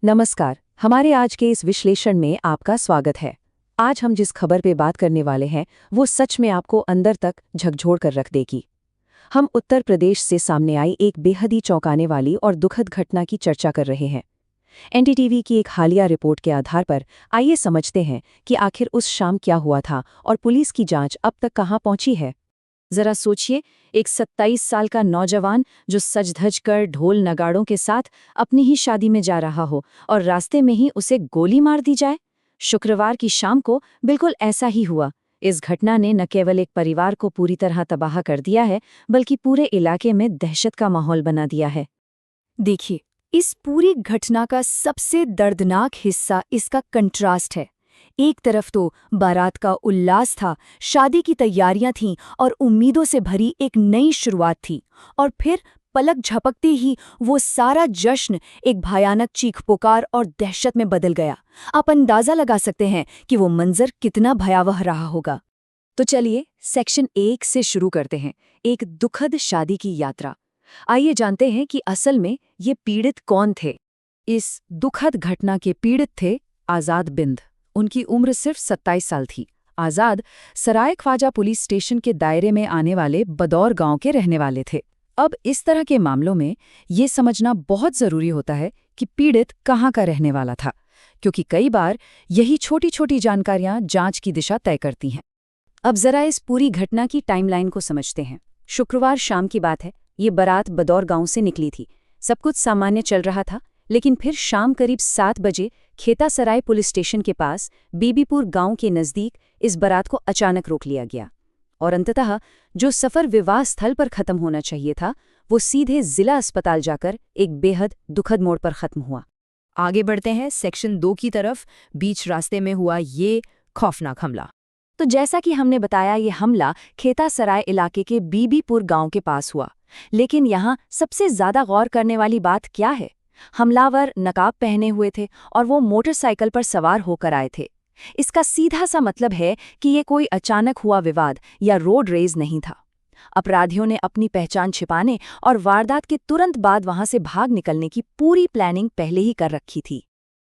नमस्कार। हमारे आज के इस विश्लेषण में आपका स्वागत है। आज हम जिस खबर पे बात करने वाले हैं वो सच में आपको अंदर तक झकझोर कर रख देगी। हम उत्तर प्रदेश से सामने आई एक बेहद ही चौंकाने वाली और दुखद घटना की चर्चा कर रहे हैं। एनडीटीवी की एक हालिया रिपोर्ट के आधार पर आइए समझते हैं कि आखिर उस शाम क्या हुआ था और पुलिस की जांच अब तक कहाँ पहुंची है। जरा सोचिए, एक 27 साल का नौजवान जो सज धज कर ढोल नगाड़ों के साथ अपनी ही शादी में जा रहा हो और रास्ते में ही उसे गोली मार दी जाए। शुक्रवार की शाम को बिल्कुल ऐसा ही हुआ। इस घटना ने न केवल एक परिवार को पूरी तरह तबाह कर दिया है, बल्कि पूरे इलाके में दहशत का माहौल बना दिया है। देखिए, इस पूरी घटना का सबसे दर्दनाक हिस्सा इसका कंट्रास्ट है। एक तरफ तो बारात का उल्लास था, शादी की तैयारियां थीं और उम्मीदों से भरी एक नई शुरुआत थी, और फिर पलक झपकते ही वो सारा जश्न एक भयानक चीख पुकार और दहशत में बदल गया। आप अंदाजा लगा सकते हैं कि वो मंजर कितना भयावह रहा होगा। तो चलिए सेक्शन 1 से शुरू करते हैं, एक दुखद शादी की यात्रा। आइए जानते हैं कि असल में ये पीड़ित कौन थे। इस दुखद घटना के पीड़ित थे आजाद बिंद। उनकी उम्र सिर्फ 27 साल थी। आजाद सराय ख्वाजा पुलिस स्टेशन के दायरे में आने वाले बदौर गांव के रहने वाले थे। अब इस तरह के मामलों में ये समझना बहुत ज़रूरी होता है कि पीड़ित कहाँ का रहने वाला था, क्योंकि कई बार यही छोटी छोटी जानकारियां जांच की दिशा तय करती हैं। अब जरा इस पूरी घटना की टाइमलाइन को समझते हैं। शुक्रवार शाम की बात है। ये बारात बदौर गांव से निकली थी। सब कुछ सामान्य चल रहा था, लेकिन फिर शाम करीब 7 बजे खेतासराय पुलिस स्टेशन के पास बीबीपुर गांव के नज़दीक इस बारात को अचानक रोक लिया गया, और अंततः जो सफ़र विवाह स्थल पर ख़त्म होना चाहिए था वो सीधे जिला अस्पताल जाकर एक बेहद दुखद मोड़ पर ख़त्म हुआ। आगे बढ़ते हैं सेक्शन 2 की तरफ। बीच रास्ते में हुआ ये खौफनाक हमला। तो जैसा कि हमने बताया, ये हमला खेतासराय इलाके के बीबीपुर गांव के पास हुआ। लेकिन यहाँ सबसे ज़्यादा गौर करने वाली बात क्या है? हमलावर नकाब पहने हुए थे और वो मोटरसाइकिल पर सवार होकर आए थे। इसका सीधा सा मतलब है कि ये कोई अचानक हुआ विवाद या रोड रेज नहीं था। अपराधियों ने अपनी पहचान छिपाने और वारदात के तुरंत बाद वहां से भाग निकलने की पूरी प्लानिंग पहले ही कर रखी थी।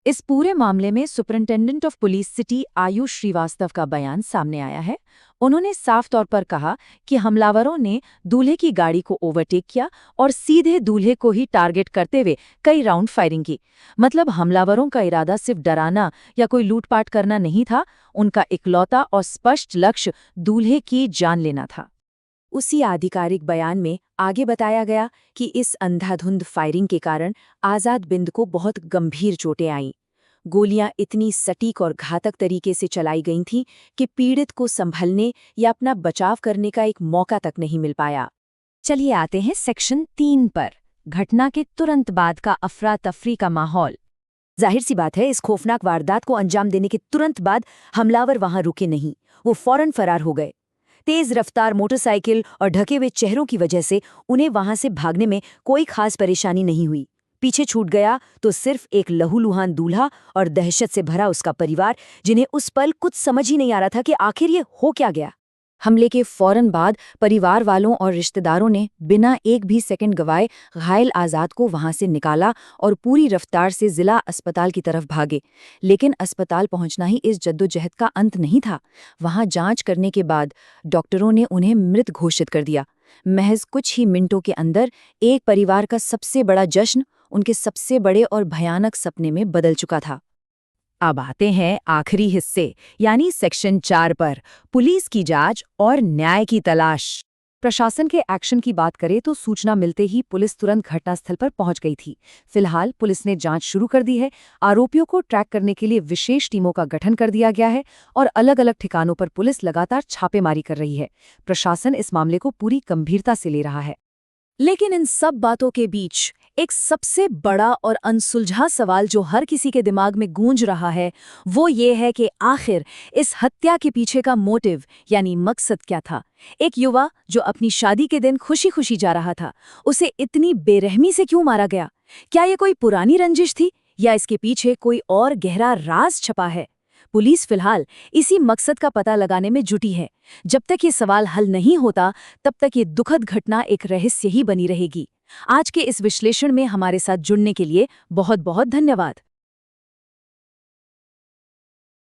इस पूरे मामले में superintendent of police city Ayush Shrivastava का बयान सामने आया है। उन्होंने साफ तौर पर कहा कि हमलावरों ने दूल्हे की गाड़ी को ओवरटेक किया और सीधे दूल्हे को ही टारगेट करते हुए कई राउंड फायरिंग की। मतलब हमलावरों का इरादा सिर्फ डराना या कोई लूटपाट करना नहीं था, उनका इकलौता और स्पष्ट लक्ष्य दूल्हे की जान लेना था। उसी आधिकारिक बयान में आगे बताया गया कि इस अंधाधुंध फायरिंग के कारण आजाद बिंद को बहुत गंभीर चोटें आईं। गोलियां इतनी सटीक और घातक तरीके से चलाई गई थीं कि पीड़ित को संभलने या अपना बचाव करने का एक मौका तक नहीं मिल पाया। चलिए आते हैं सेक्शन 3 पर, घटना के तुरंत बाद का अफरा तफरी का माहौल। जाहिर सी बात है, इस खौफनाक वारदात को अंजाम देने के तुरंत बाद हमलावर वहां रुके नहीं, वो फौरन फरार हो गए। तेज रफ्तार मोटरसाइकिल और ढके हुए चेहरों की वजह से उन्हें वहां से भागने में कोई खास परेशानी नहीं हुई। पीछे छूट गया तो सिर्फ एक लहूलुहान दूल्हा और दहशत से भरा उसका परिवार, जिन्हें उस पल कुछ समझ ही नहीं आ रहा था कि आखिर ये हो क्या गया। हमले के फौरन बाद परिवार वालों और रिश्तेदारों ने बिना एक भी सेकंड गवाए घायल आजाद को वहां से निकाला और पूरी रफ्तार से जिला अस्पताल की तरफ भागे। लेकिन अस्पताल पहुंचना ही इस जद्दोजहद का अंत नहीं था। वहां जांच करने के बाद डॉक्टरों ने उन्हें मृत घोषित कर दिया। महज कुछ ही मिनटों के अंदर एक परिवार का सबसे बड़ा जश्न उनके सबसे बड़े और भयानक सपने में बदल चुका था। अब आते हैं आखिरी हिस्से यानी सेक्शन 4 पर, पुलिस की जांच और न्याय की तलाश। प्रशासन के एक्शन की बात करें तो सूचना मिलते ही पुलिस तुरंत घटनास्थल पर पहुंच गई थी। फिलहाल पुलिस ने जांच शुरू कर दी है। आरोपियों को ट्रैक करने के लिए विशेष टीमों का गठन कर दिया गया है और अलग अलग ठिकानों पर पुलिस लगातार छापेमारी कर रही है। प्रशासन इस मामले को पूरी गंभीरता से ले रहा है। लेकिन इन सब बातों के बीच एक सबसे बड़ा और अनसुलझा सवाल जो हर किसी के दिमाग में गूंज रहा है, वो ये है कि आखिर इस हत्या के पीछे का मोटिव यानी मकसद क्या था। एक युवा जो अपनी शादी के दिन खुशी खुशी जा रहा था, उसे इतनी बेरहमी से क्यों मारा गया? क्या ये कोई पुरानी रंजिश थी या इसके पीछे कोई और गहरा राज छपा है? पुलिस फिलहाल इसी मकसद का पता लगाने में जुटी है। जब तक ये सवाल हल नहीं होता, तब तक ये दुखद घटना एक रहस्य ही बनी रहेगी। आज के इस विश्लेषण में हमारे साथ जुड़ने के लिए बहुत बहुत धन्यवाद।